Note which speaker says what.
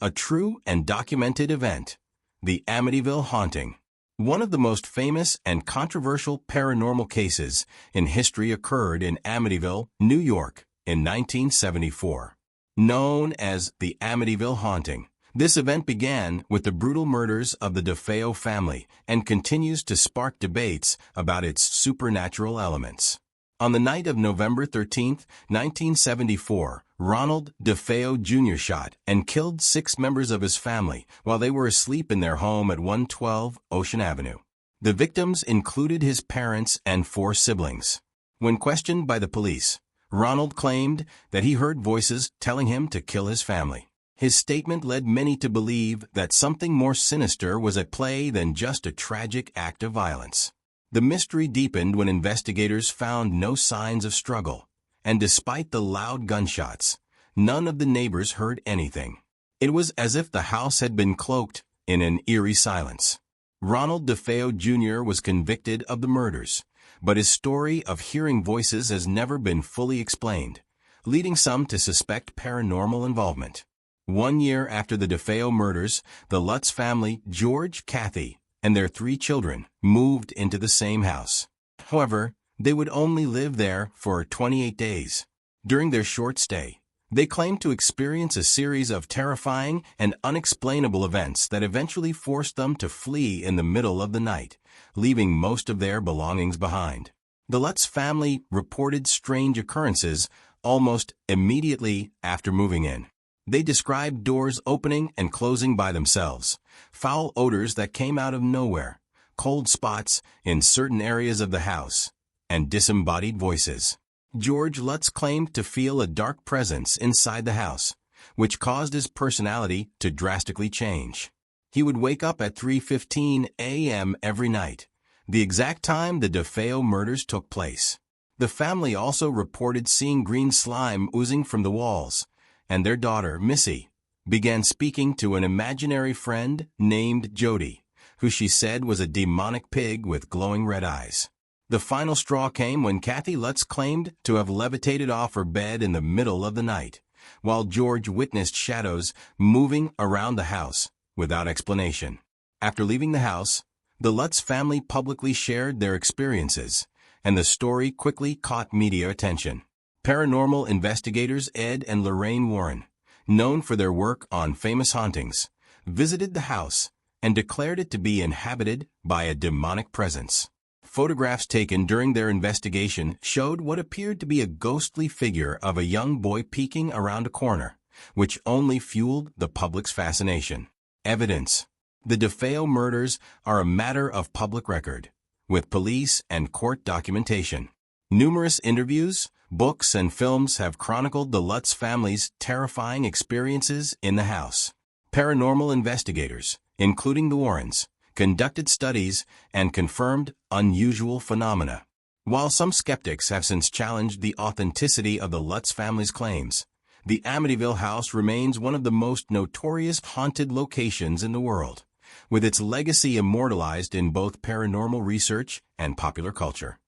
Speaker 1: a true and documented event. The Amityville haunting. One of the most famous and controversial paranormal cases in history occurred in Amityville, New York, in 1974. Known as the Amityville haunting, this event began with the brutal murders of the DeFeo family and continues to spark debates about its supernatural elements. On the night of November 13, 1974, Ronald DeFeo Jr. shot and killed 6 members of his family while they were asleep in their home at 112 Ocean Avenue. The victims included his parents and 4 siblings. When questioned by the police, Ronald claimed that he heard voices telling him to kill his family. His statement led many to believe that something more sinister was at play than just a tragic act of violence. The mystery deepened when investigators found no signs of struggle, and despite the loud gunshots, none of the neighbors heard anything. It was as if the house had been cloaked in an eerie silence. Ronald DeFeo Jr. was convicted of the murders, but his story of hearing voices has never been fully explained, leading some to suspect paranormal involvement. 1 year after the DeFeo murders, the Lutz family, George, Kathy, and their 3 children moved into the same house. However, they would only live there for 28 days. During their short stay, they claimed to experience a series of terrifying and unexplainable events that eventually forced them to flee in the middle of the night, leaving most of their belongings behind. The Lutz family reported strange occurrences almost immediately after moving in. They described doors opening and closing by themselves, foul odors that came out of nowhere, cold spots in certain areas of the house, and disembodied voices. George Lutz claimed to feel a dark presence inside the house, which caused his personality to drastically change. He would wake up at 3:15 a.m. every night, the exact time the DeFeo murders took place. The family also reported seeing green slime oozing from the walls, and their daughter, Missy, began speaking to an imaginary friend named Jody, who she said was a demonic pig with glowing red eyes. The final straw came when Kathy Lutz claimed to have levitated off her bed in the middle of the night, while George witnessed shadows moving around the house without explanation. After leaving the house, the Lutz family publicly shared their experiences, and the story quickly caught media attention. Paranormal investigators Ed and Lorraine Warren, known for their work on famous hauntings, visited the house and declared it to be inhabited by a demonic presence. Photographs taken during their investigation showed what appeared to be a ghostly figure of a young boy peeking around a corner, which only fueled the public's fascination. Evidence. The DeFeo murders are a matter of public record, with police and court documentation. Numerous interviews, books, and films have chronicled the Lutz family's terrifying experiences in the house. Paranormal investigators, including the Warrens, conducted studies and confirmed unusual phenomena. While some skeptics have since challenged the authenticity of the Lutz family's claims, the Amityville house remains one of the most notorious haunted locations in the world, with its legacy immortalized in both paranormal research and popular culture.